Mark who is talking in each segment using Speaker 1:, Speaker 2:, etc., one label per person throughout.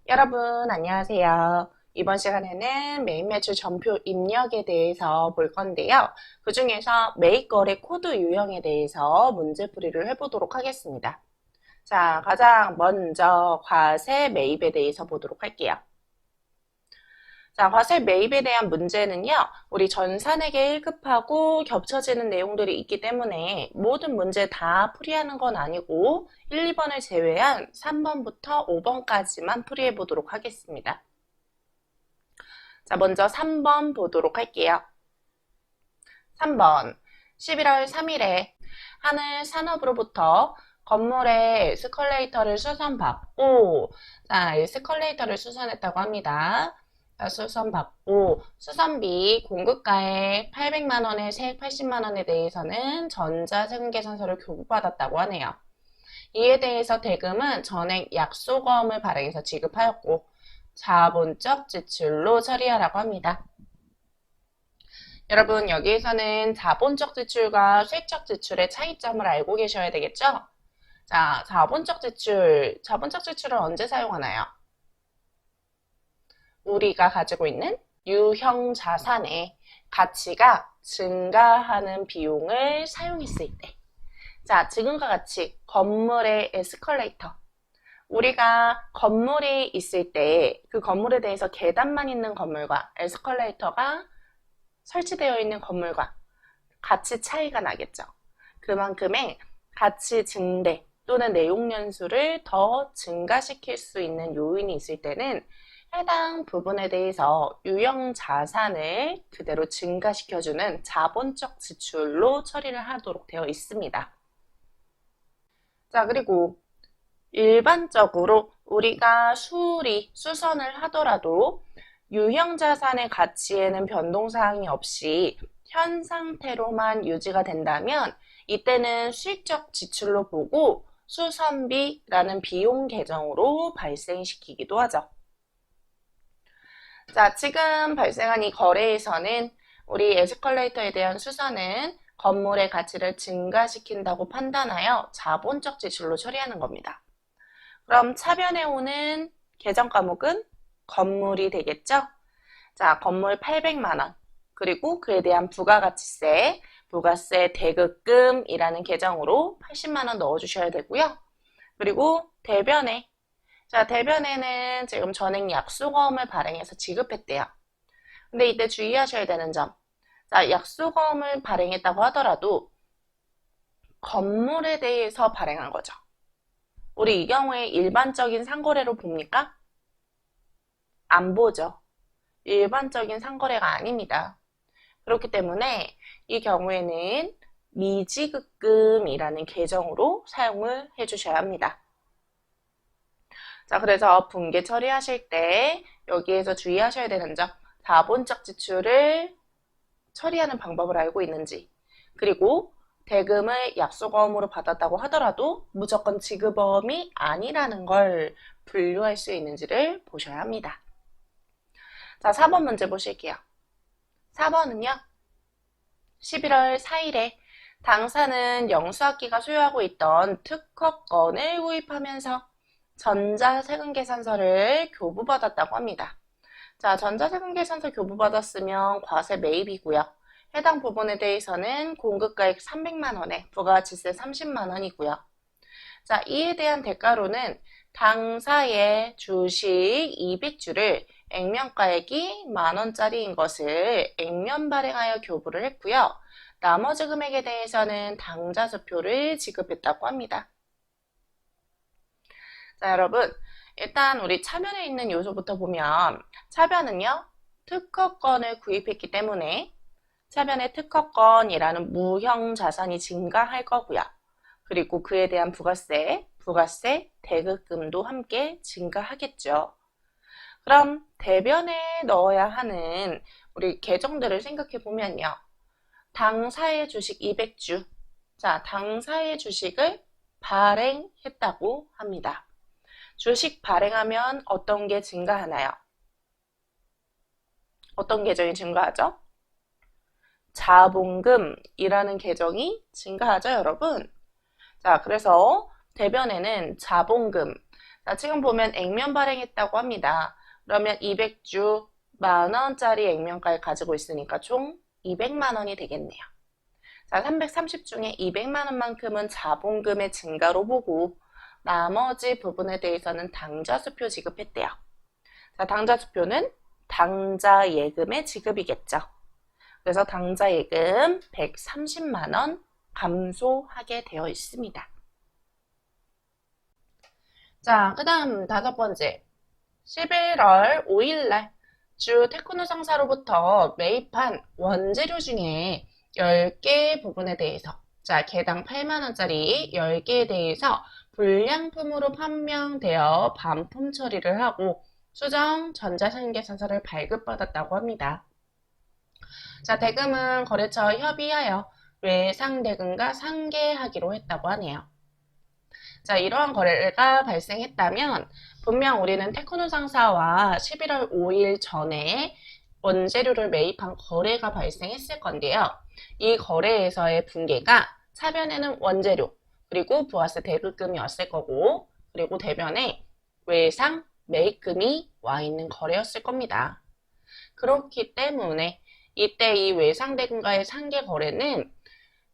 Speaker 1: 여러분 안녕하세요. 이번 시간에는 매입 매출 전표 입력에 대해서 볼 건데요. 그 중에서 매입 거래 코드 유형에 대해서 문제풀이를 해보도록 하겠습니다. 자, 가장 먼저 과세 매입에 대해서 보도록 할게요. 자, 과세 매입에 대한 문제는요, 우리 전산에게 1급하고 겹쳐지는 내용들이 있기 때문에 모든 문제 다 풀이하는 건 아니고 1, 2번을 제외한 3번부터 5번까지만 풀이해 보도록 하겠습니다. 자, 먼저 3번 보도록 할게요. 3번, 11월 3일에 하늘산업으로부터 건물의 에스컬레이터를 수선받고, 자, 에스컬레이터를 수선했다고 합니다. 수선받고 수선비 공급가액 800만원에 세액 80만원에 대해서는 전자세금계산서를 교부받았다고 하네요. 이에 대해서 대금은 전액 약소거음을 발행해서 지급하였고 자본적 지출로 처리하라고 합니다. 여러분 여기에서는 자본적 지출과 수익적 지출의 차이점을 알고 계셔야 되겠죠? 자, 자본적 지출을 언제 사용하나요? 우리가 가지고 있는 유형 자산의 가치가 증가하는 비용을 사용했을 때. 자, 지금과 같이 건물의 에스컬레이터. 우리가 건물이 있을 때 그 건물에 대해서 계단만 있는 건물과 에스컬레이터가 설치되어 있는 건물과 가치 차이가 나겠죠. 그만큼의 가치 증대 또는 내용 연수를 더 증가시킬 수 있는 요인이 있을 때는 해당 부분에 대해서 유형 자산을 그대로 증가시켜주는 자본적 지출로 처리를 하도록 되어 있습니다. 자, 그리고 일반적으로 우리가 수선을 하더라도 유형 자산의 가치에는 변동사항이 없이 현 상태로만 유지가 된다면 이때는 수익적 지출로 보고 수선비라는 비용 계정으로 발생시키기도 하죠. 자, 지금 발생한 이 거래에서는 우리 에스컬레이터에 대한 수선은 건물의 가치를 증가시킨다고 판단하여 자본적 지출로 처리하는 겁니다. 그럼 차변에 오는 계정 과목은 건물이 되겠죠? 자, 건물 800만원, 그리고 그에 대한 부가가치세, 부가세 대급금이라는 계정으로 80만원 넣어주셔야 되고요. 그리고 대변에, 자, 대변에는 지금 전액 약소거음을 발행해서 지급했대요. 근데 이때 주의하셔야 되는 점. 자, 약소거음을 발행했다고 하더라도 건물에 대해서 발행한 거죠. 우리 이 경우에 일반적인 상거래로 봅니까? 안 보죠. 일반적인 상거래가 아닙니다. 그렇기 때문에 이 경우에는 미지급금이라는 계정으로 사용을 해주셔야 합니다. 자, 그래서 분계 처리하실 때 여기에서 주의하셔야 되는 점, 자본적 지출을 처리하는 방법을 알고 있는지, 그리고 대금을 약소거음으로 받았다고 하더라도 무조건 지급어음이 아니라는 걸 분류할 수 있는지를 보셔야 합니다. 자, 4번 문제 보실게요. 4번은요. 11월 4일에 당사는 영수학기가 소유하고 있던 특허권을 구입하면서 전자세금계산서를 교부받았다고 합니다. 자, 전자세금계산서 교부받았으면 과세 매입이고요. 해당 부분에 대해서는 공급가액 300만원에 부가가치세 30만원이고요. 자, 이에 대한 대가로는 당사의 주식 200주를 액면가액이 만원짜리인 것을 액면 발행하여 교부를 했고요. 나머지 금액에 대해서는 당좌수표를 지급했다고 합니다. 자, 여러분, 일단 우리 차변에 있는 요소부터 보면 차변은요, 특허권을 구입했기 때문에 차변의 특허권이라는 무형 자산이 증가할 거고요. 그리고 그에 대한 부가세 대급금도 함께 증가하겠죠. 그럼 대변에 넣어야 하는 우리 계정들을 생각해 보면요. 당사의 주식 200주. 자, 당사의 주식을 발행했다고 합니다. 주식 발행하면 어떤 게 증가하나요? 어떤 계정이 증가하죠? 자본금이라는 계정이 증가하죠, 여러분? 자, 그래서 대변에는 자본금. 자, 지금 보면 액면 발행했다고 합니다. 그러면 200주 만원짜리 액면가를 가지고 있으니까 총 200만원이 되겠네요. 자, 330 중에 200만원만큼은 자본금의 증가로 보고 나머지 부분에 대해서는 당좌수표 지급했대요. 자, 당좌수표는 당좌 예금의 지급이겠죠. 그래서 당좌 예금 130만원 감소하게 되어 있습니다. 자, 그 다음 5번째. 11월 5일날 주 테크노 상사로부터 매입한 원재료 중에 10개 부분에 대해서, 자, 개당 8만원짜리 10개에 대해서 불량품으로 판명되어 반품 처리를 하고 수정 전자상계사서를 발급받았다고 합니다. 자, 대금은 거래처와 협의하여 외상대금과 상계하기로 했다고 하네요. 자, 이러한 거래가 발생했다면 분명 우리는 테크노 상사와 11월 5일 전에 원재료를 매입한 거래가 발생했을 건데요. 이 거래에서의 분계가 차변에는 원재료, 그리고 부가세 대급금이었을 거고, 그리고 대변에 외상 매입금이 와 있는 거래였을 겁니다. 그렇기 때문에 이때 이 외상대금과의 상계 거래는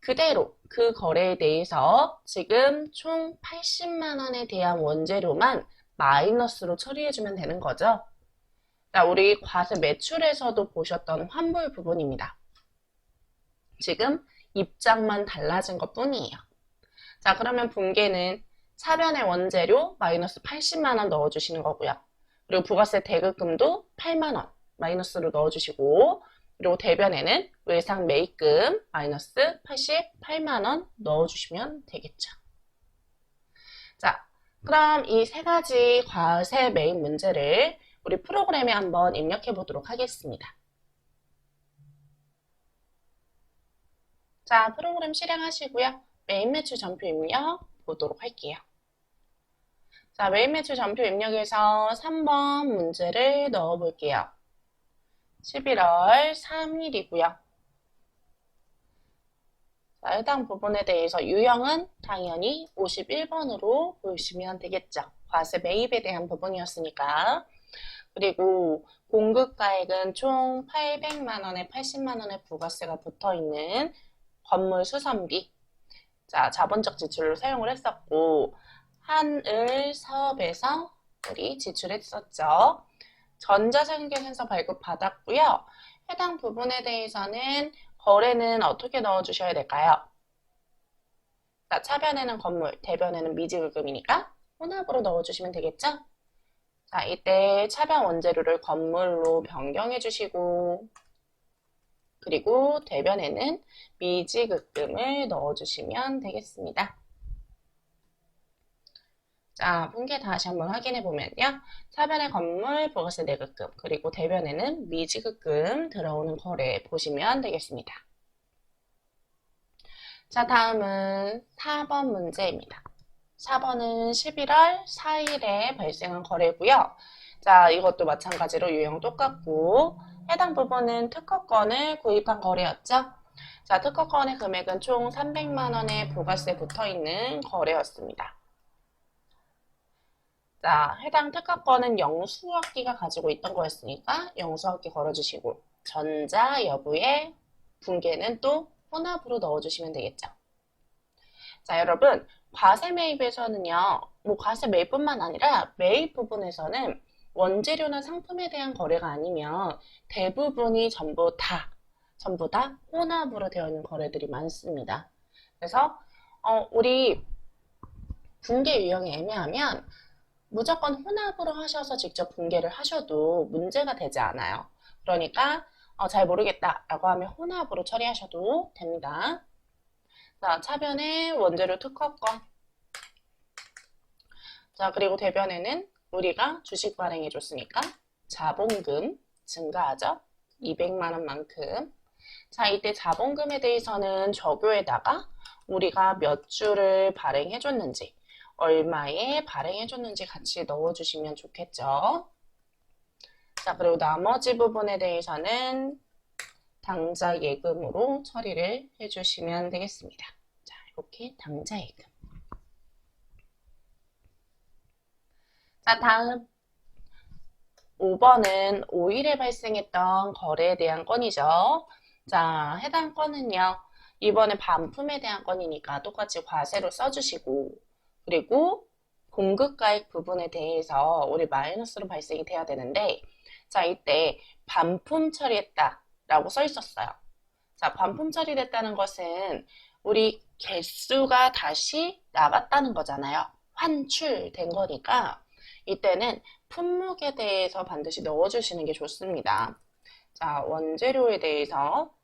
Speaker 1: 그대로 그 거래에 대해서 지금 총 80만원에 대한 원재료만 마이너스로 처리해주면 되는 거죠. 자, 우리 과세 매출에서도 보셨던 환불 부분입니다. 지금 입장만 달라진 것 뿐이에요. 자, 그러면 분계는 차변의 원재료 마이너스 80만원 넣어주시는 거고요. 그리고 부가세 대급금도 8만원 마이너스로 넣어주시고, 그리고 대변에는 외상 매입금 마이너스 88만원 넣어주시면 되겠죠. 자, 그럼 이 세 가지 과세 매입 문제를 우리 프로그램에 한번 입력해 보도록 하겠습니다. 자, 프로그램 실행하시고요. 매입 매출 전표 입력 보도록 할게요. 자, 매입 매출 전표 입력에서 3번 문제를 넣어 볼게요. 11월 3일이고요. 자, 해당 부분에 대해서 유형은 당연히 51번으로 보시면 되겠죠. 과세 매입에 대한 부분이었으니까. 그리고 공급가액은 총 800만원에 80만원의 부가세가 붙어있는 건물 수선비. 자, 자본적 지출로 사용을 했었고, 한을 사업에서 우리 지출했었죠. 전자상계에서 발급받았고요. 해당 부분에 대해서는 거래는 어떻게 넣어주셔야 될까요? 자, 차변에는 건물, 대변에는 미지급금이니까 혼합으로 넣어주시면 되겠죠? 자, 이때 차변 원재료를 건물로 변경해 주시고, 그리고 대변에는 미지급금을 넣어주시면 되겠습니다. 자, 분계 다시 한번 확인해 보면요. 차변의 건물, 부가세 내급금, 그리고 대변에는 미지급금 들어오는 거래 보시면 되겠습니다. 자, 다음은 4번 문제입니다. 4번은 11월 4일에 발생한 거래고요. 자, 이것도 마찬가지로 유형 똑같고 해당 부분은 특허권을 구입한 거래였죠. 자, 특허권의 금액은 총 300만원의 부가세 붙어있는 거래였습니다. 자, 해당 특허권은 영수학기가 가지고 있던 거였으니까 영수학기 걸어주시고 전자 여부의 분계는 또 혼합으로 넣어주시면 되겠죠. 자, 여러분 과세 매입에서는요, 뭐 과세 매입뿐만 아니라 매입 부분에서는 원재료나 상품에 대한 거래가 아니면 대부분이 전부 다 혼합으로 되어 있는 거래들이 많습니다. 그래서 우리 분계 유형이 애매하면 무조건 혼합으로 하셔서 직접 분계를 하셔도 문제가 되지 않아요. 그러니까 잘 모르겠다라고 하면 혼합으로 처리하셔도 됩니다. 자, 차변에 원재료 특허권. 자, 그리고 대변에는 우리가 주식 발행해 줬으니까 자본금 증가하죠. 200만원만큼. 자, 이때 자본금에 대해서는 적요에다가 우리가 몇 주를 발행해 줬는지, 얼마에 발행해 줬는지 같이 넣어주시면 좋겠죠. 자, 그리고 나머지 부분에 대해서는 당좌 예금으로 처리를 해주시면 되겠습니다. 자, 이렇게 당좌 예금. 자, 다음 5번은 5일에 발생했던 거래에 대한 건이죠. 자, 해당 건은요. 이번에 반품에 대한 건이니까 똑같이 과세로 써주시고, 그리고 공급가액 부분에 대해서 우리 마이너스로 발생이 돼야 되는데, 자, 이때 반품 처리했다 라고 써 있었어요. 자, 반품 처리됐다는 것은 우리 개수가 다시 나갔다는 거잖아요. 환출된 거니까 이때는 품목에 대해서 반드시 넣어주시는 게 좋습니다. 자, 원재료에 대해서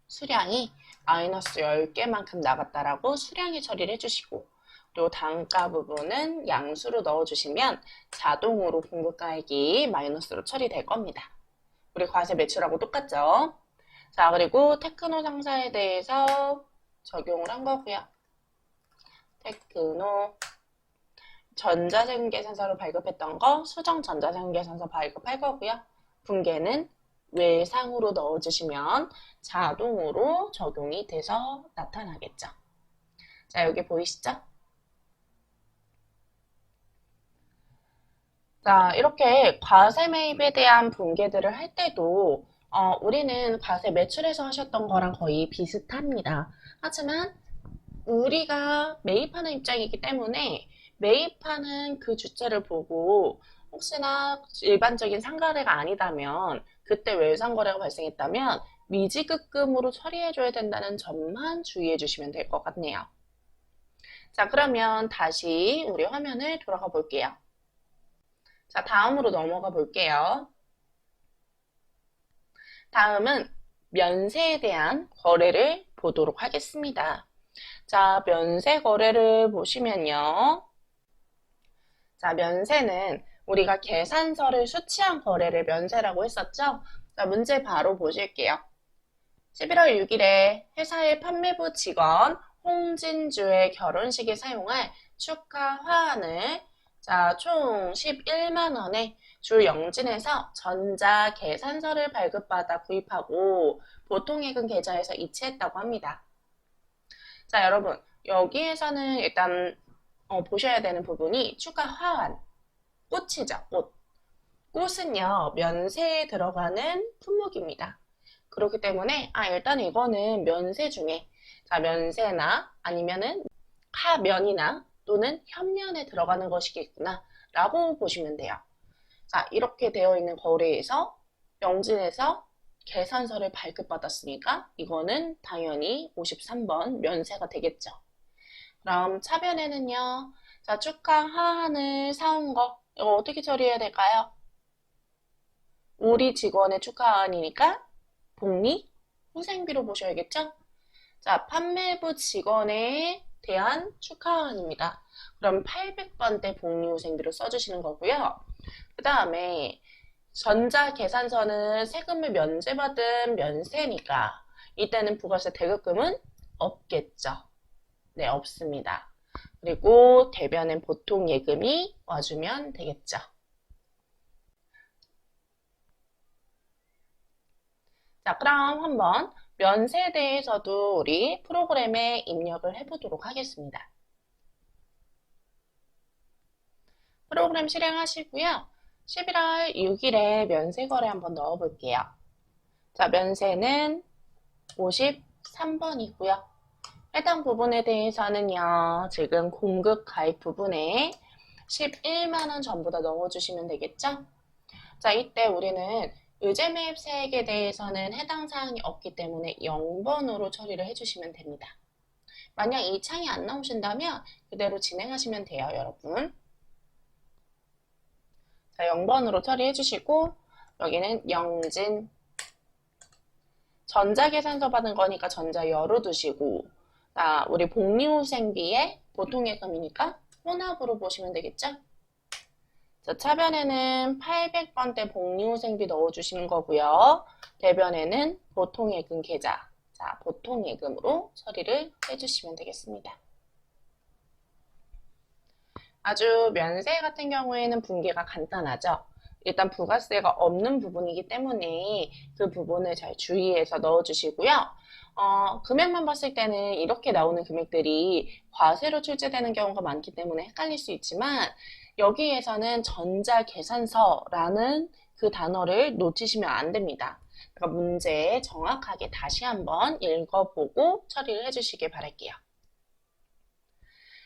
Speaker 1: 수량이 마이너스 10개만큼 나갔다라고 수량에 처리를 해주시고, 그리고 단가 부분은 양수로 넣어주시면 자동으로 공급가액이 마이너스로 처리될 겁니다. 우리 과세 매출하고 똑같죠? 자, 그리고 테크노 상사에 대해서 적용을 한 거고요. 테크노 전자세금계산서로 발급했던 거 수정 전자세금계산서 발급할 거고요. 분계는 외상으로 넣어주시면 자동으로 적용이 돼서 나타나겠죠. 자, 여기 보이시죠? 자, 이렇게 과세 매입에 대한 분계들을 할 때도 우리는 과세 매출에서 하셨던 거랑 거의 비슷합니다. 하지만 우리가 매입하는 입장이기 때문에 매입하는 그 주체를 보고 혹시나 일반적인 상거래가 아니다면 그때 외상거래가 발생했다면 미지급금으로 처리해줘야 된다는 점만 주의해 주시면 될 것 같네요. 자, 그러면 다시 우리 화면을 돌아가 볼게요. 자, 다음으로 넘어가 볼게요. 다음은 면세에 대한 거래를 보도록 하겠습니다. 자, 면세 거래를 보시면요. 자, 면세는 우리가 계산서를 수취한 거래를 면세라고 했었죠? 자, 문제 바로 보실게요. 11월 6일에 회사의 판매부 직원 홍진주의 결혼식에 사용할 축하 화환을 자, 총 11만 원에 주 영진에서 전자 계산서를 발급받아 구입하고 보통예금 계좌에서 이체했다고 합니다. 자, 여러분, 여기에서는 일단 보셔야 되는 부분이 축하 화환, 꽃이죠, 꽃. 꽃은요, 면세에 들어가는 품목입니다. 그렇기 때문에 일단 이거는 면세 중에 자, 면세나 아니면은 하면이나 또는 현면에 들어가는 것이겠구나 라고 보시면 돼요. 자, 이렇게 되어 있는 거래에서 영진에서 계산서를 발급받았으니까 이거는 당연히 53번 면세가 되겠죠. 그럼 차변에는요. 자, 축하 하한을 사온 거 이거 어떻게 처리해야 될까요? 우리 직원의 축하 하한이니까 복리 후생비로 보셔야겠죠? 자, 판매부 직원에 대한 축하한입니다. 그럼 800번대 복리후생비로 써주시는 거고요. 그 다음에 전자계산서는 세금을 면제받은 면세니까 이때는 부가세 대급금은 없겠죠. 네, 없습니다. 그리고 대변엔 보통 예금이 와주면 되겠죠. 자, 그럼 한번 면세에 대해서도 우리 프로그램에 입력을 해보도록 하겠습니다. 프로그램 실행하시고요. 11월 6일에 면세 거래 한번 넣어볼게요. 자, 면세는 53번이고요. 해당 부분에 대해서는요. 지금 공급 가입 부분에 11만원 전부 다 넣어주시면 되겠죠? 자, 이때 우리는 의제 매입세액에 대해서는 해당 사항이 없기 때문에 0번으로 처리를 해주시면 됩니다. 만약 이 창이 안 나오신다면 그대로 진행하시면 돼요, 여러분. 자, 0번으로 처리해 주시고 여기는 영진 전자계산서 받은 거니까 전자 열어두시고 자, 우리 복리후생비에 보통예금이니까 혼합으로 보시면 되겠죠? 자, 차변에는 800번대 복리후생비 넣어주시는 거고요. 대변에는 보통예금 계좌 자, 보통예금으로 처리를 해주시면 되겠습니다. 아주 면세 같은 경우에는 분계가 간단하죠. 일단 부가세가 없는 부분이기 때문에 그 부분을 잘 주의해서 넣어주시고요. 금액만 봤을 때는 이렇게 나오는 금액들이 과세로 출제되는 경우가 많기 때문에 헷갈릴 수 있지만 여기에서는 전자계산서라는 그 단어를 놓치시면 안 됩니다. 그러니까 문제 정확하게 다시 한번 읽어보고 처리를 해주시길 바랄게요.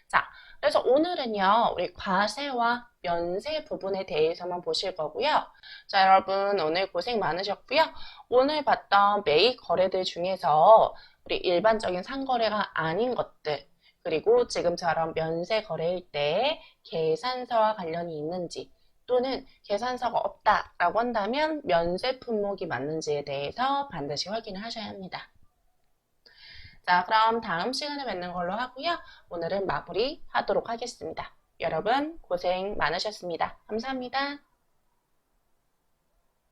Speaker 1: 자, 그래서 오늘은요, 우리 과세와 면세 부분에 대해서만 보실 거고요. 자, 여러분 오늘 고생 많으셨고요. 오늘 봤던 매입 거래들 중에서 우리 일반적인 상거래가 아닌 것들, 그리고 지금처럼 면세 거래일 때 계산서와 관련이 있는지, 또는 계산서가 없다라고 한다면 면세 품목이 맞는지에 대해서 반드시 확인을 하셔야 합니다. 자, 그럼 다음 시간에 뵙는 걸로 하고요. 오늘은 마무리 하도록 하겠습니다. 여러분 고생 많으셨습니다. 감사합니다.